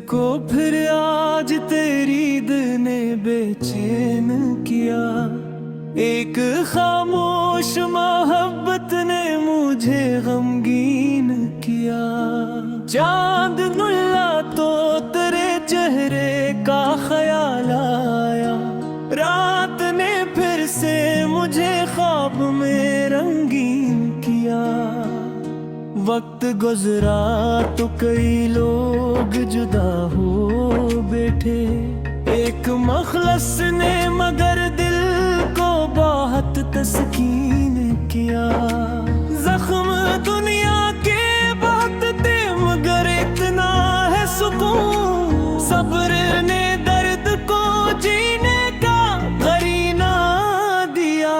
को फिर आज तेरी ईद ने बेचैन किया। एक खामोश मोहब्बत ने मुझे गमगीन किया। चांद नुल्ला तो तेरे चेहरे का ख्याल आया। रात ने फिर से मुझे ख्वाब में रंगीन किया। वक्त गुजरा तो कई लोग जुदा हो बैठे। एक मखलस ने मगर दिल को बहुत तस्कीन किया। जख्म दुनिया के बहुत थे मगर इतना है सुकून। सब्र ने दर्द को जीने का करीना दिया।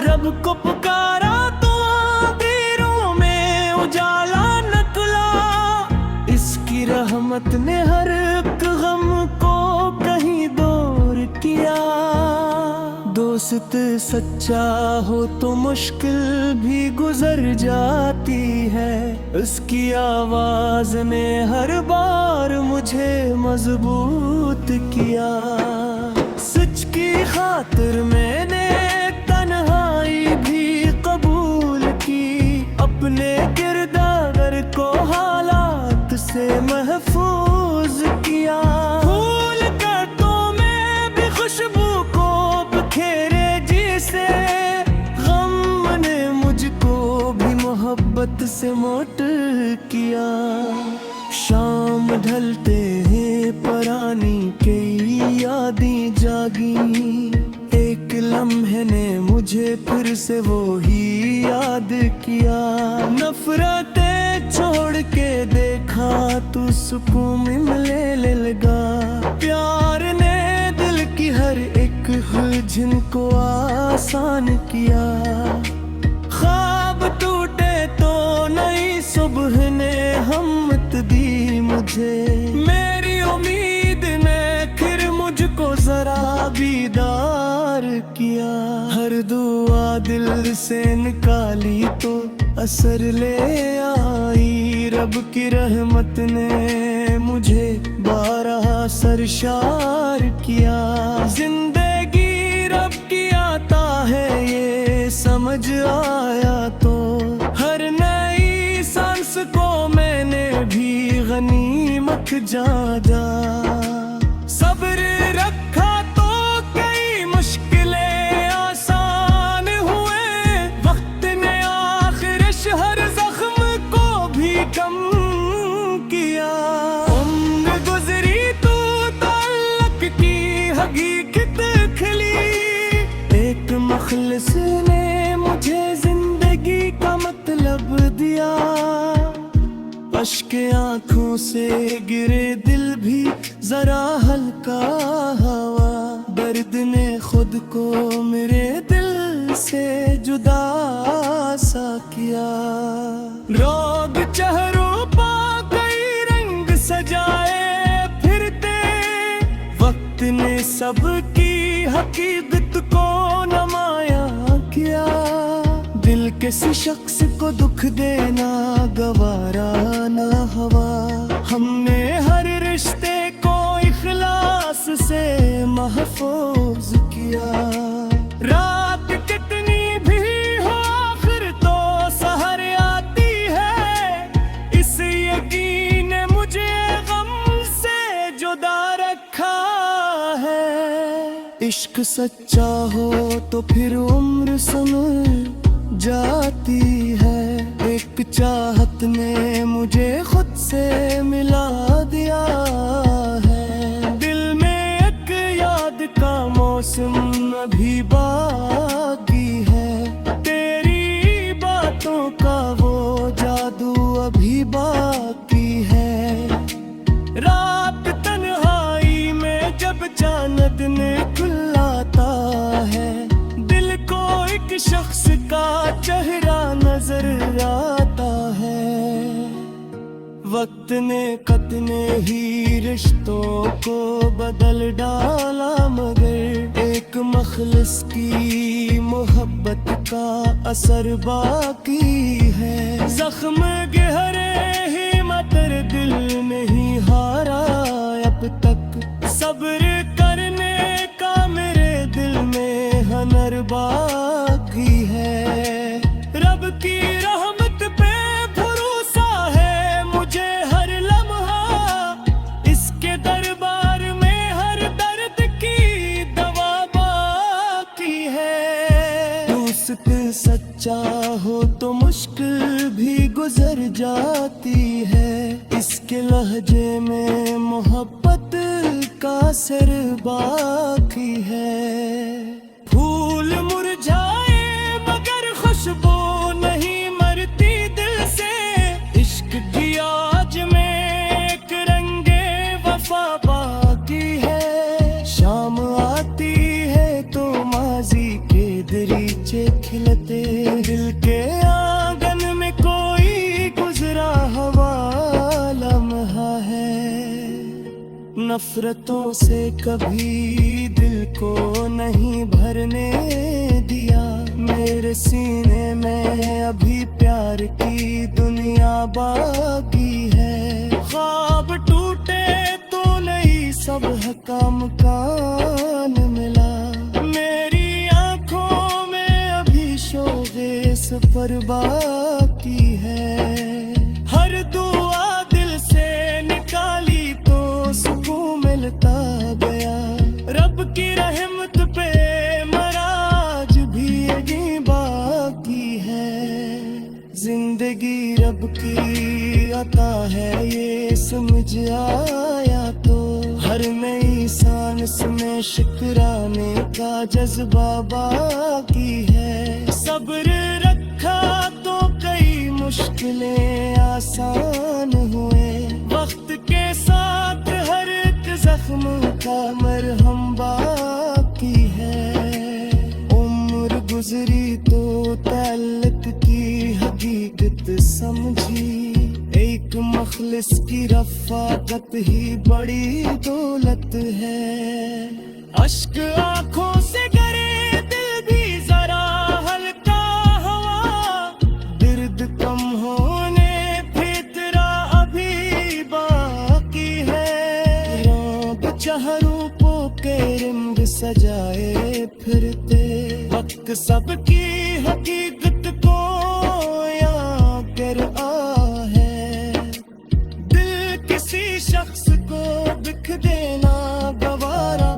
रब को पुकारा तो अंधेरों में उजाला निकला। इसकी रहमत ने हर एक गम को कहीं दूर किया। दोस्त सच्चा हो तो मुश्किल भी गुजर जाती है। उसकी आवाज ने हर बार मुझे मजबूत किया। सच की खातिर मैंने तन्हाई भी कबूल की। अपने किरदार को हालात से महफूज किया। भूल कर तो मैं भी खुशबू को बखेरे जिसे। गम ने मुझको भी मोहब्बत से मोट किया। शाम ढलते हैं परानी कई यादें जागी। एक लम्हे ने मुझे फिर से वो ही याद किया। नफरतें छोड़ के देखा तू सुकून मिलने लगा। प्यार ने दिल की हर एक उलझन को आसान किया। ख्वाब टूटे तो नई सुबह ने हिम्मत दी मुझे। मेरी उम्मीद ने फिर मुझको जरा बीदार किया। हर दुआ दिल से निकाली तो असर ले आई। रब की रहमत ने मुझे बारह सरशार किया। जिंदगी रब की आता है ये समझ आया तो। हर नई सांस को मैंने भी गनीमत जाना। सब्र रखा तो कई मुश्किलें आसान हुए। वक्त ने आखिर हर जख्म को भी कम किया। उम्र गुजरी तो ताल्लुक की हकीकत खिली। एक मखलस ने मुझे जिंदगी का मतलब दिया। अश्के आंखों से गिरे दिल भी जरा हल्का हवा। दर्द ने खुद को मेरे दिल से जुदा सा किया। लोग चेहरों पर कई रंग सजाए फिरते। वक्त ने सबकी हकीकत को नुमाया किया। दिल किसी शख्स को दुख देना गवारा न हवा। हमने हर रिश्ते को इखलास से महफूज किया। रात कितनी भी हो आखिर तो सहर आती है। इस यकीन ने मुझे गम से जुदा रखा है। इश्क सच्चा हो तो फिर उम्र समझ जाती है। एक चाहत ने मुझे खुद से मिला दिया है। दिल में एक याद का मौसम अभी बाकी है। तेरी बातों का वो जादू अभी बाकी है। रात तन्हाई में जब चांद ने खुलाता है। दिल को एक शख्स का चेहरा नजर आता है। वक्त ने कितने ही रिश्तों को बदल डाला मगर एक मखलस की मोहब्बत का असर बाकी है। जख्म गहरे ही मतर दिल नहीं हारा अब तक, सब्र करने का मेरे दिल में हुनर बाकी है। रब की रहमत पे भरोसा है मुझे हर लम्हा, इसके दरबार में हर दर्द की दवा बाकी है। दोस्त सच्चा हो तो मुश्किल भी गुजर जाती है, इसके लहजे में मोहब्बत का सिर बाकी है। फूल मुरझाए मगर खुशबू नहीं मरती दिल से, इश्क की आज में एक रंगे वफा बाकी है। शाम आती है तो माजी के दरीचे खिलते, दिल के आंगन में कोई गुजरा हुआ लम्हा है। नफरतों से कभी दिल को नहीं भरने दिया, मेरे सीने में अभी प्यार की दुनिया बाकी है। ख्वाब टूटे तो नई सबह का मकान मिला, मेरी आंखों में अभी शोगे सफर बाकी है। हर दुआ दिल से निकाली तो सुकून मिलता गया, रब की रहमत पे मराज भी यही बाकी है। जिंदगी रब की अता है ये समझ आया तो, हर नई सांस में शुक्राने का जज्बा बाकी है। सब्र रखा तो कई मुश्किलें आसान हुए, वक्त के साथ हर एक जख्म का मरहम बाकी है। उम्र गुजरी तो ताल्लुक की हकीकत समझी, एक मखलिस की रफ़ाकत ही बड़ी दौलत है। अश्क आंखों से गिरे दिल भी जरा हल्का हुआ, दर्द कम होने फितरा अभी बाकी है। रंग चेहरों के रंग सजाए फिरते, वक्त सबकी हकीकत को याद कर है। दिल किसी शख्स को बिख देना गवारा,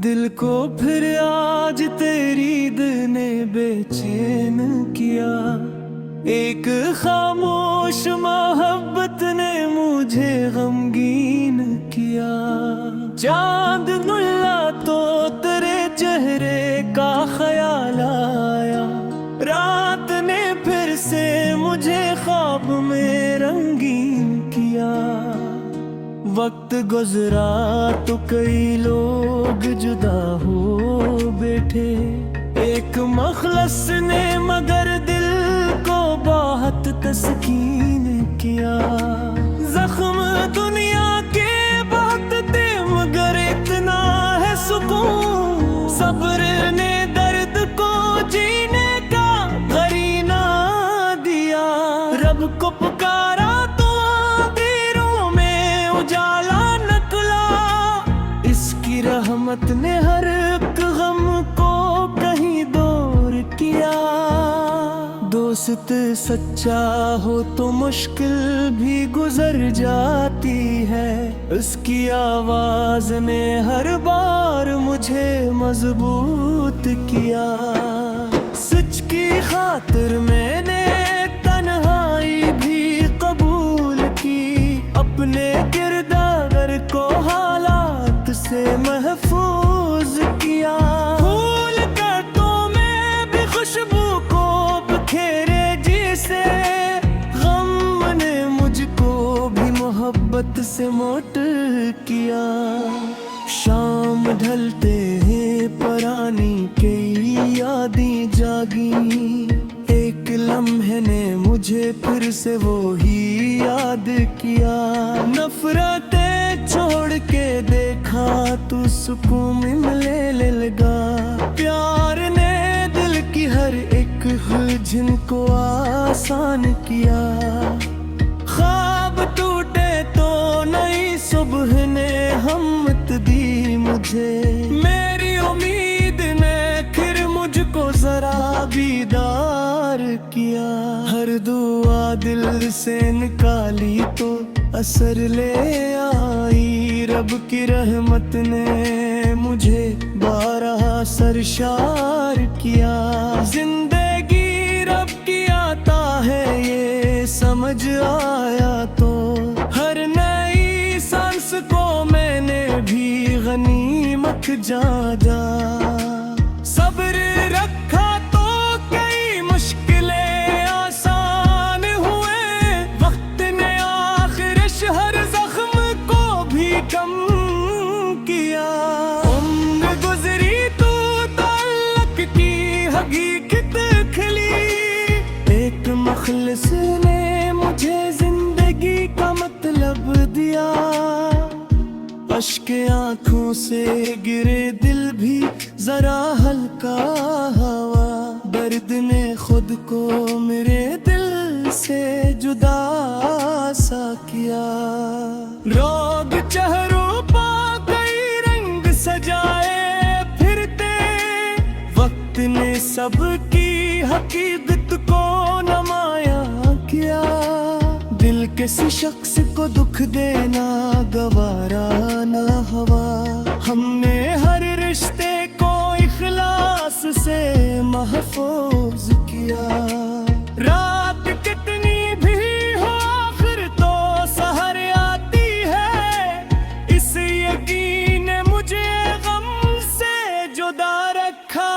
दिल को फिर आज तेरी ईद ने बेचैन किया, एक खामोश मोहब्बत ने मुझे गमगीन किया। चांद नुल्ला तो तेरे चेहरे का ख्याल आया, रात ने फिर से मुझे ख्वाब में रंगीन किया। वक्त गुजरा तो कई लोग जुदा हो बैठे, एक मखलस ने मगर दिल को बहुत तस्कीन किया। जख्म दुनिया के बहुत थे मगर इतना है सुकून, सब्र ने दर्द को जीने का करीना दिया। रब को पुकारा तो अंधेरों में उजाला निकला, इसकी रहमत ने हर एक गम को कहीं दूर किया। दोस्त सच्चा हो तो मुश्किल भी गुजर जाती है, उसकी आवाज ने हर बार मुझे मजबूत किया। सच की खातिर मैंने तन्हाई भी कबूल की, अपने किरदार को हालात से महफूज किया। भूल कर तो मैं भी खुशबू को बिखेरे जिसे, गम ने मुझको भी मोहब्बत से मोट किया। शाम ढलते हैं परानी कई यादें जागी, एक लम्हे ने मुझे फिर से वो ही याद किया। नफरतें छोड़ के देखा तू सुकून मिलने लगा। प्यार ने दिल की हर एक उलझन को आसान किया। ख्वाब टूटे तो नई सुबह ने हिम्मत दी मुझे। मेरी उम्मीद ने फिर मुझको जरा बीदार किया। हर दुआ दिल से निकाली तो असर ले आई। रब की रहमत ने मुझे बारह सरशार किया। जिंदगी रब की आता है ये समझ आया तो। हर नई सांस को मैंने भी गनीमत जाना। सब्र रखा तो कई मुश्किलें आसान हुए। वक्त ने आखिरश हर जख्म को भी कम किया। उम्र गुजरी तो ताल्लुक की हकीकत खिली। एक मुखलिस ने मुझे जिंदगी का मतलब दिया। अश्क आंखों से गिरे दिल भी जरा हल्का हवा। दर्द ने खुद को मेरे दिल से जुदा सा किया। रोग चेहरों पर कई रंग सजाए फिरते। वक्त ने सबकी हकीकत को नुमाया किया। दिल किसी शख्स को दुख देना गवारा ना हवा। हमने हर रिश्ते को इखलास से महफूज किया। रात कितनी भी हो आखिर तो सहर आती है। इस यकीन ने मुझे गम से जुदा रखा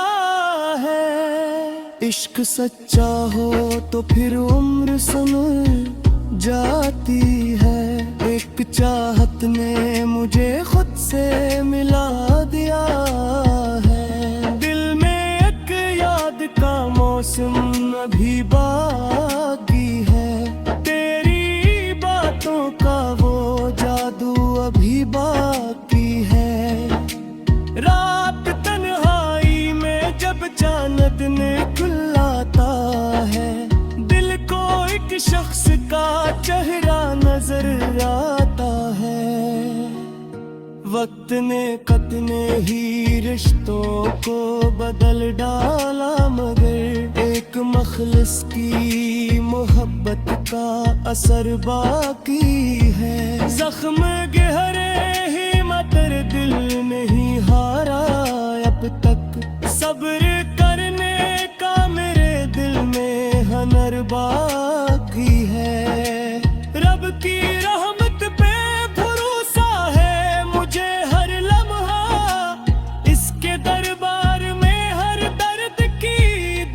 है। इश्क सच्चा हो तो फिर उम्र समझ जाती है। एक चाहत ने मुझे खुद से मिला दिया है। दिल में एक याद का मौसम अभी बाकी है। तेरी बातों का वो जादू अभी बाकी है। रात तन्हाई में जब चांद निकलता है। दिल को एक शख्स का चेहरा नजर आता है। वक्त ने कितने ही रिश्तों को बदल डाला मगर एक मखलिस की मोहब्बत का असर बाकी है। जख्म गहरे ही मगर दिल नहीं हारा अब तक। सब्र करने का मेरे दिल में हुनर बाकी है। रब की रहमत पे भरोसा है मुझे हर लम्हा। इसके दरबार में हर दर्द की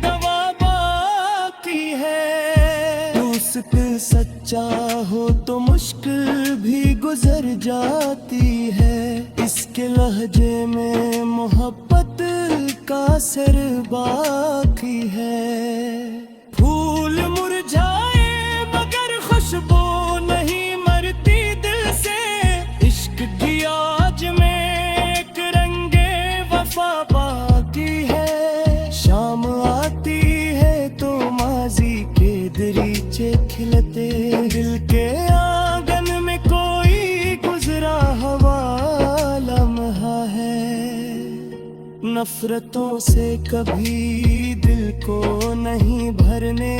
दवा बाकी है। दोस्त सच्चा हो तो मुश्किल भी गुजर जाती है। इसके लहजे में मोहब्बत का सिर बाकी है। फूल मुरझाए मगर खुशबू नहीं मरती दिल से। इश्क की आज में एक रंगे वफा बाकी है। शाम आती है तो माजी के दरीचे खिलते। दिल के आंगन में कोई गुजरा हुआ लम्हा है। नफरतों से कभी दिल को नहीं भरने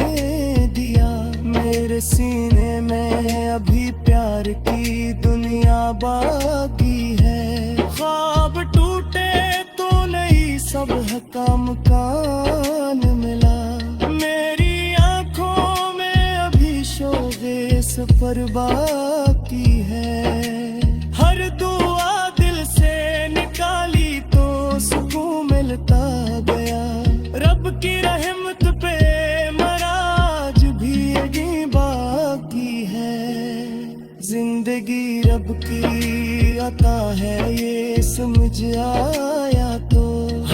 दिया। मेरे सीने में अभी प्यार की दुनिया बाकी है। ख्वाब टूटे तो नई सब का मकान मिला। मेरी आंखों में अभी शोगे सफर बाकी है। हर दुआ दिल से निकाली तो सुकून मिलता गया। रब की रहमत पे मराज भी यही बाकी है। जिंदगी रब की अता है ये समझ आया तो।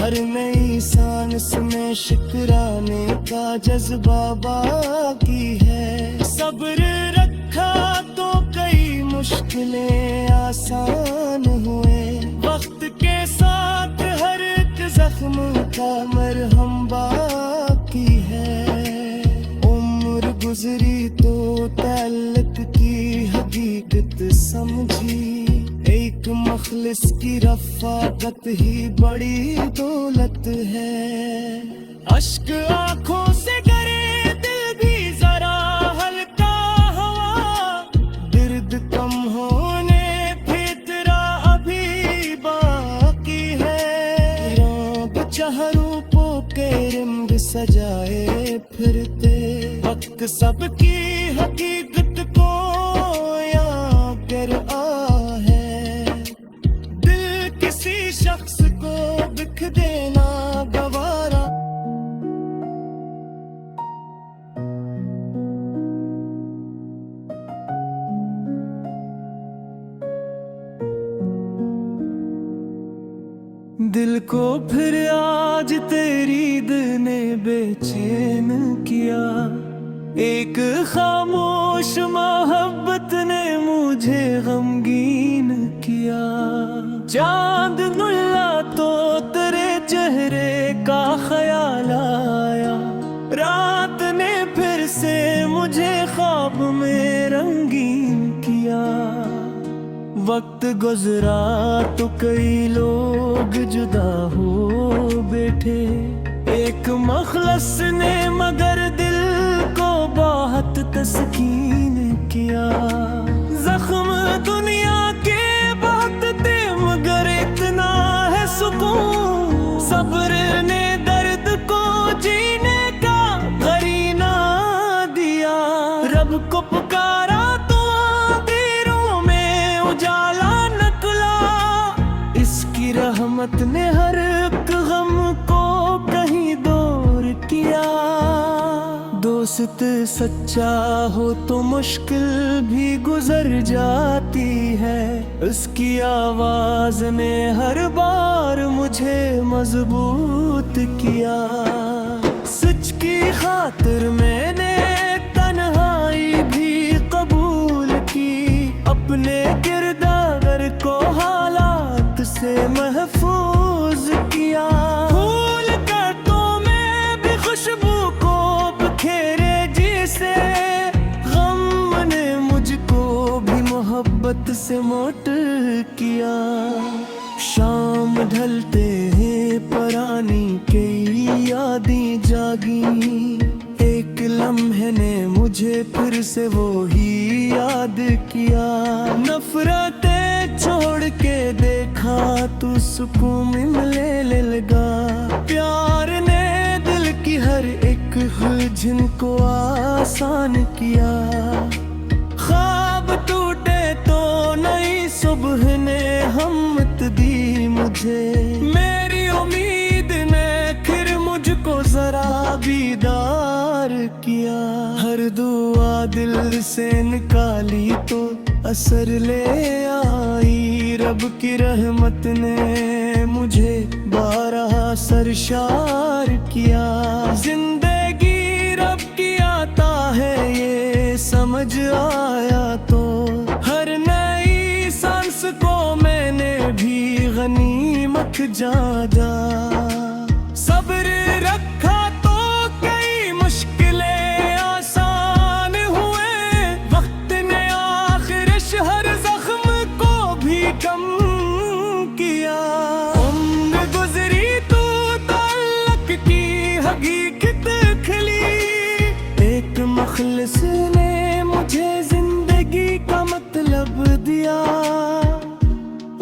हर नई सांस में शुक्राने का जज्बा बाकी है। सब्र रखा तो कई मुश्किलें आसान हुए। वक्त के साथ हर एक जख्म का मरहम बाकी है। उम्र गुजरी तो ताल्लुक की हकीकत समझी। एक मखलिस की रफ़ाकत ही बड़ी दौलत है। अश्क आंखों से करे दिल भी जरा हल्का हुआ। दर्द कम होने फितरा अभी बाकी है। रंग चेहरों के रंग सजाए फिरते वक्त सबकी हकीकत को याद कर है। दिल किसी शख्स को बिख देना गवारा। दिल को फिर आज तेरी दिल ने बेचैन किया। एक खामोश मोहब्बत ने मुझे गमगीन किया। चांद नुल्ला तो तेरे चेहरे का ख्याल आया। रात ने फिर से मुझे ख्वाब में रंगीन किया। वक्त गुजरा तो कई लोग जुदा हो बैठे। एक मखलस ने मगर दिल को बहुत तस्कीन किया। जख्म दुनिया के बहुत थे मगर इतना है सुकून। सब्र ने दर्द को जीने का करीना दिया। रब को पुकारा तो अंधेरों में उजाला निकला। इसकी रहमत ने हर एक गम को कहीं दूर किया। दोस्त सच्चा हो तो मुश्किल भी गुजर जाती है। उसकी आवाज ने हर बार मुझे मजबूत किया। सच की खातिर मैंने तन्हाई भी कबूल की। अपने किरदार को हालात से महफूज किया। भूल कर तो मैं भी खुशबू को बखेरे जिसे। गम ने मुझको भी मोहब्बत से मोट किया। शाम ढलते हैं परानी कई यादें जागी। एक लम्हे ने मुझे फिर से वो ही याद किया। नफरतें छोड़ के देखा तू सुकून मिले लगा। प्यार ने दिल की हर एक उलझन को आसान किया। ख्वाब टूटे तो नई सुबह ने हिम्मत दी मुझे। मेरी उम्मीद ने फिर मुझको जरा बीदार किया। हर दुआ दिल से निकाली तो असर ले आई। रब की रहमत ने मुझे बारह सरशार किया। जिंदगी रब की आता है ये समझ आया तो। हर नई सांस को मैंने भी गनीमत जाना। सब्र रखा तो कई मुश्किलें आसान हुए। वक्त ने आखिर हर जख्म को भी कम किया। उम्र गुजरी तो ताल्लुक की हकीकत खिली। एक मखलिस ने मुझे जिंदगी का मतलब दिया।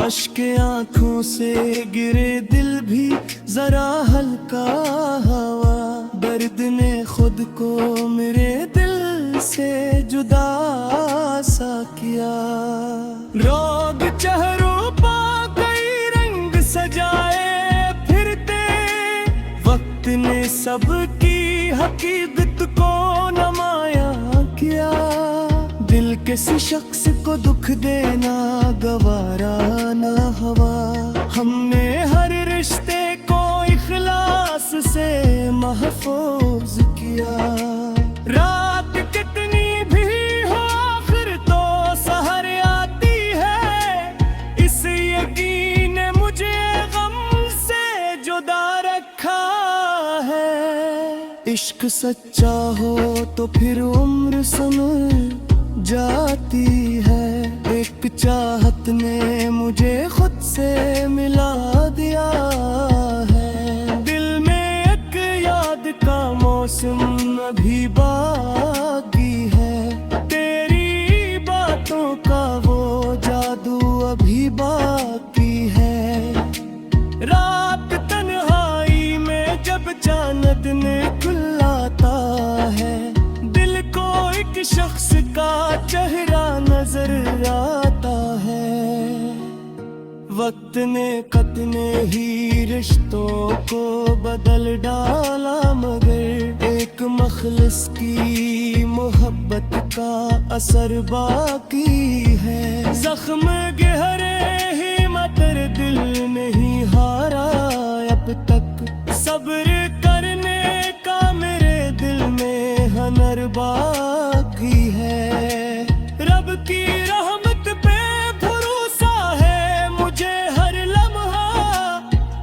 अश्क आंखों से गिरे दिल भी जरा हल्का हवा। दर्द ने खुद को मेरे दिल से जुदा सा किया। रोग चेहरों पर कई रंग सजाए फिरते। वक्त ने सबकी हकीकत को नुमाया किया। दिल किसी शख्स को दुख देना गवारा ना हवा। हमने हर रिश्ते को इश्क सच्चा हो तो फिर उम्र संवर जाती है। एक चाहत ने मुझे खुद से मिला दिया है। दिल में एक याद का मौसम अभी बाकी है। तेरी बातों का वो जादू अभी बाकी है। रात तन्हाई में जब चांद ने खुलाता है, दिल को एक शख्स का चेहरा नजर आता है। वक्त ने कितने ही रिश्तों को बदल डाला, मगर एक मखलिस की मोहब्बत का असर बाकी है। जख्म गहरे ही मगर दिल नहीं हारा अब तक। सब्र करने का मेरे दिल में हुनर बाकी है। रब की रहमत पे भरोसा है मुझे हर लम्हा।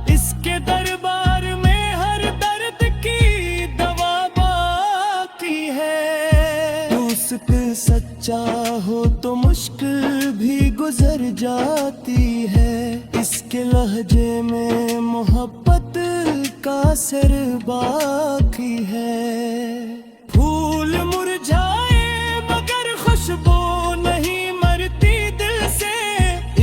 इसके दरबार में हर दर्द की दवा बाकी है। दोस्त सच्चा हो तो मुश्किल भी गुजर जाती है। इसके लहजे में मोहब्बत का सिर बाकी है। फूल मुरझाए मगर खुशबू नहीं मरती दिल से।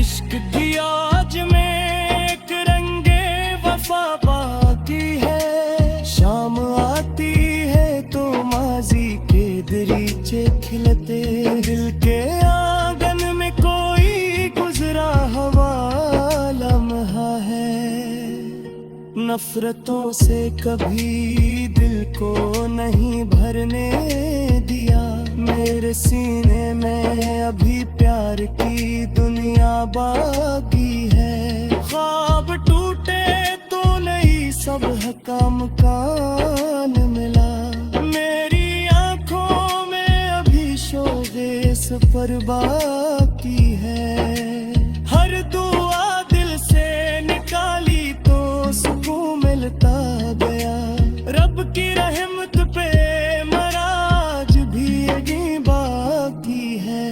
इश्क की आज में एक रंगे वफा बाकी है। शाम आती है तो माजी के दरीचे खिलते। दिल के आंगन में कोई गुजरा हुआ लम्हा है। नफरतों से कभी दिल को नहीं भरने दिया। मेरे सीने में अभी प्यार की दुनिया बाकी है। ख्वाब टूटे तो नहीं सब का मकान मिला। मेरी आंखों में अभी शोगे सफर बाकी है। हर दुआ दिल से निकाली तो सुकून मिलता गया। रब की रहमत पे मराज भी यही बाकी है।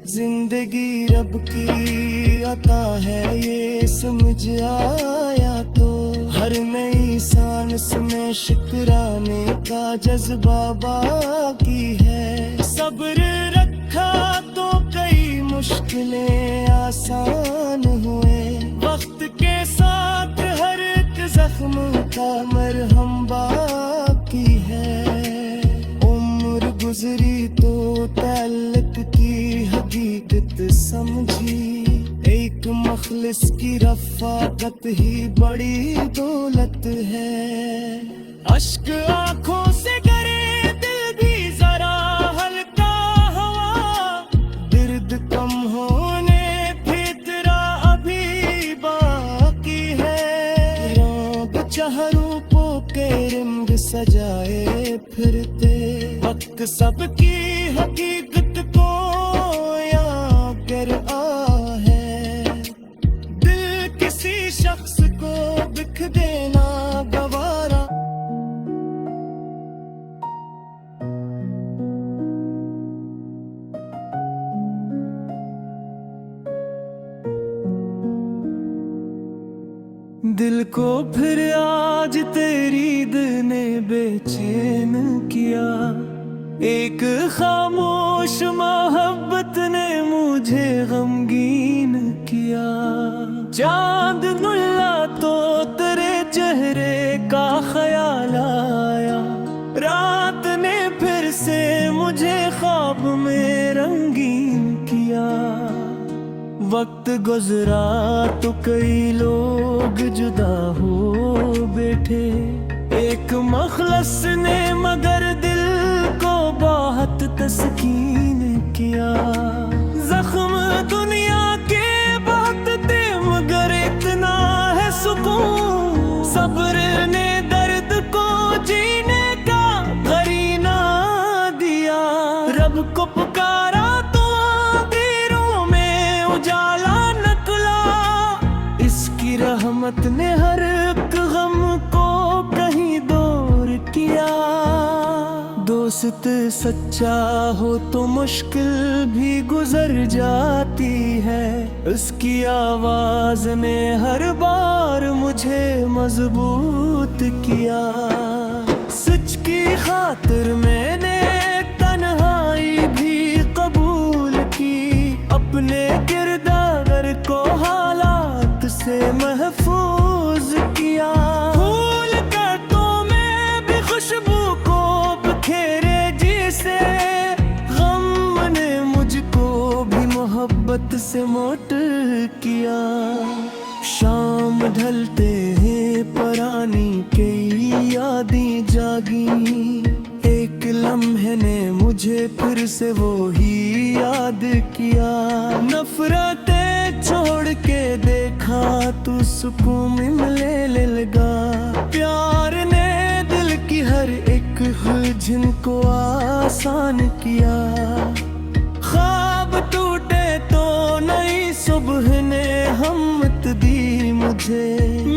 जिंदगी रब की अता है ये समझ आया तो। हर नई सांस में शुक्राने का जज्बा बाकी है। सब्र रखा तो कई मुश्किलें आसान हुए। वक्त के साथ हर एक जख्म का मरहम बाकी है। उम्र गुजरी तो ताल्लुक की हकीकत समझी। एक मखलिस की रफ़ाकत ही बड़ी दौलत है। अश्क आंखों से गिरे दिल भी जरा हल्का हुआ। दर्द कम होने फितरा अभी बाकी है। रंग चेहरों के रंग सजाए फिरते। वक्त सबकी हकीकत को याद कर है। दिल किसी शख्स को बिख देना गवारा। दिल को फिर आज तेरी ईद ने बेचैन किया। एक खामोश मोहब्बत ने मुझे गमगीन किया। चांद नुल्ला तो तेरे चेहरे का ख्याल आया। रात ने फिर से मुझे ख्वाब में रंगीन किया। वक्त गुजरा तो कई लोग जुदा हो बैठे। एक मखलस ने मगर दिल को बहुत तस्कीन किया। जख्म दुनिया के बहुत थे मगर इतना है सुकून। सब्र ने दर्द को जीने का करीना दिया। रब को पुकारा तो अंधेरों में उजाला निकला। इसकी रहमत ने हर एक गम को कहीं दूर किया। दोस्त सच्चा हो तो मुश्किल भी गुजर जाती है। उसकी आवाज ने हर बार मुझे मजबूत किया। सच की खातिर मैंने तन्हाई भी कबूल की। अपने किरदार को हालात से महफूज किया। भूल कर तो मैं भी खुशबू को बखेरे जिसे गम ने मुझको भी मोहब्बत से मोट किया। शाम ढलते हैं पुरानी कई यादें जागी। एक लम्हे ने मुझे फिर से वो ही याद किया। नफरतें छोड़ के देखा तू सुकून मिले लगा। प्यार ने दिल की हर एक उलझन को आसान किया। ख्वाब टूटे तो नई सुबह ने हिम्मत दी मुझे।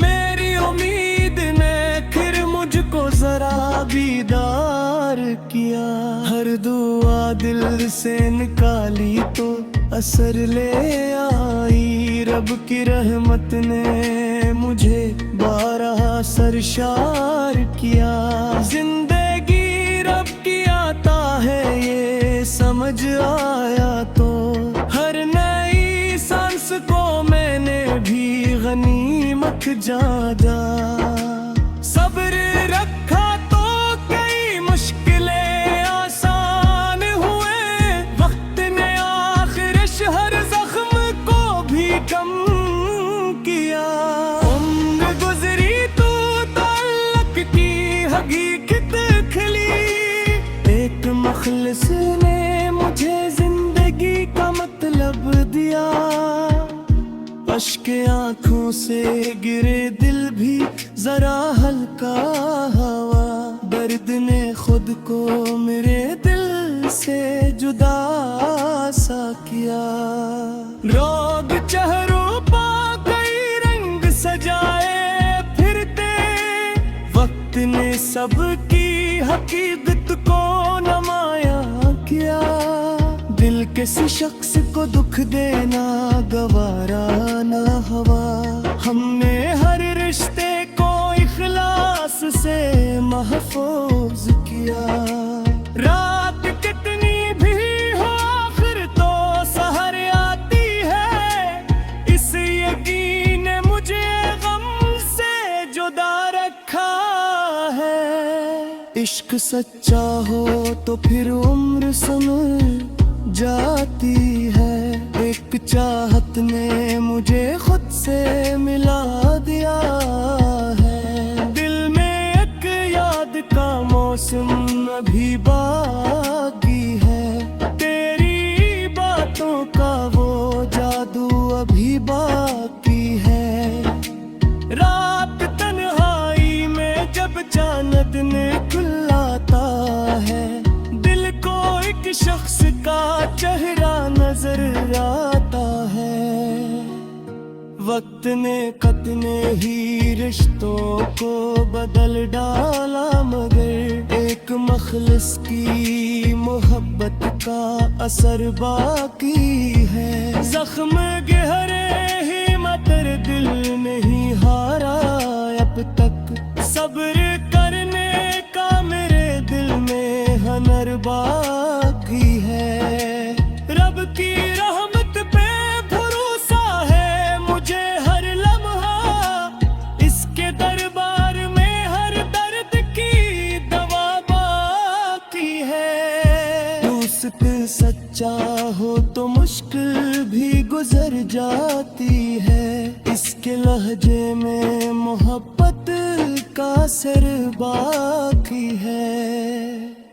मेरी उम्मीद ने फिर मुझको जरा बीदार किया। हर दुआ दिल से निकाली तो असर ले आई। रब की रहमत ने मुझे बारह सरशार किया। जिंदगी रब की आता है ये समझ आया तो हर नई सांस को मैंने भी गनीमत जाना। सब्र रखा तो कई मुश्किलें आसान हुए। वक्त ने आखिर हर जख्म को भी कम किया। उम्र गुजरी तो ताल्लुक की हकीकत खिली। एक मखलिस ने मुझे जिंदगी का मतलब दिया। अश्क आंखों से गिरे दिल भी जरा हल्का हवा। दर्द ने खुद को मेरे दिल से जुदा सा किया। रोग चेहरों पा कई रंग सजाए फिरते। वक्त ने सबकी हकीकत को नुमाया किया। दिल किसी शख्स को दुख देना गवारा ना हवा। हमने हर रिश्ते को इखलास से महफूज किया। रात कितनी भी हो आखिर तो सहर आती है। इस यकीन ने मुझे गम से जुदा रखा है। इश्क सच्चा हो तो फिर उम्र समझ जाती है। एक चाहत ने मुझे खुद से मिला दिया है। दिल में एक याद का मौसम अभी बाकी है। तेरी बातों का वो जादू अभी बाकी है। रात तन्हाई में जब चांद ने खुलाता है। दिल को एक शख्स का चेहरा नजर आता है। वक्त ने कितने ही रिश्तों को बदल डाला मगर एक मखलिस की मोहब्बत का असर बाकी है। जख्म गहरे ही मगर दिल नहीं हारा अब तक। सब्र करने का मेरे दिल में हुनर बाकी है। रब की रहमत पे भरोसा है मुझे हर लम्हा। इसके दरबार में हर दर्द की दवा बाकी है। दोस्त सच्चा हो तो मुश्किल भी गुजर जाती है। इसके लहजे में मोहब्बत का असर बाकी है।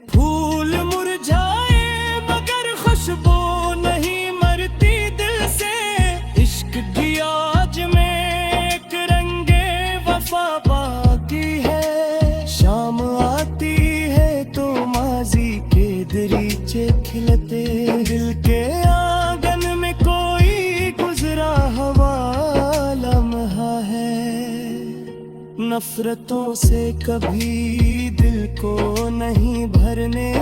फूल मुरझाए मगर खुशबू नहीं मरती दिल से। इश्क की आज में एक रंगे वफा बाकी है। शाम आती है तो माजी के दरीचे खिलते। दिल के आंगन में कोई गुजरा हुआ लम्हा है। नफरतों से कभी दिल को नहीं भरने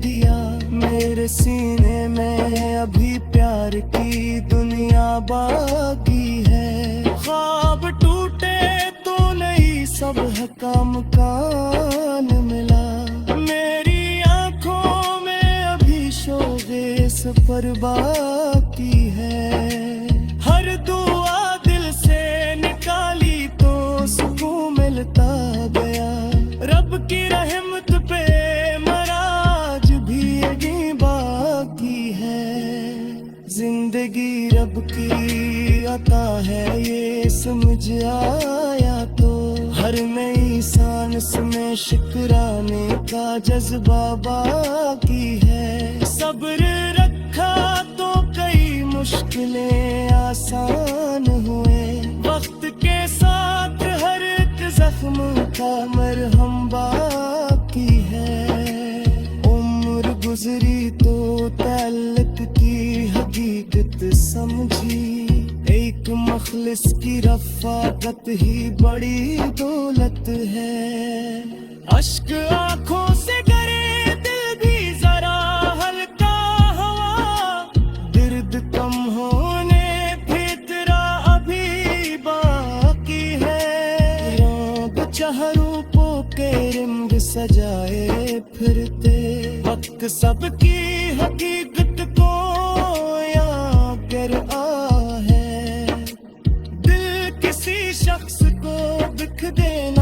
दिया। मेरे सीने में अभी प्यार की दुनिया बाकी है। ख्वाब टूटे तो नहीं सब का मकान मिला। मेरी आंखों में अभी शोगे सफर बाकी है। हर दुआ दिल से निकाली तो सुकून मिलता गया। रब की रहमत पे मराज भी यही बाकी है। जिंदगी रब की अता है ये समझ आया तो हर नई सांस में शुक्राने का जज्बा बाकी है। सब्र रखा तो कई मुश्किलें आसान हुए। वक्त के साथ हर एक जख्म का मरहम बाकी है। उम्र गुजरी तो ताल्लुक की हकीकत समझी। एक मखलिस की रफ़ाकत ही बड़ी दौलत है। अश्क आंखों से गिरे दिल भी जरा हल्का हुआ। दर्द कम होने फितरा अभी बाकी है। रंग चहरूपों के रंग सजाए फिरते वक्त सबकी हकीकत को याद कर आ है। दिल किसी शख्स को दुख देना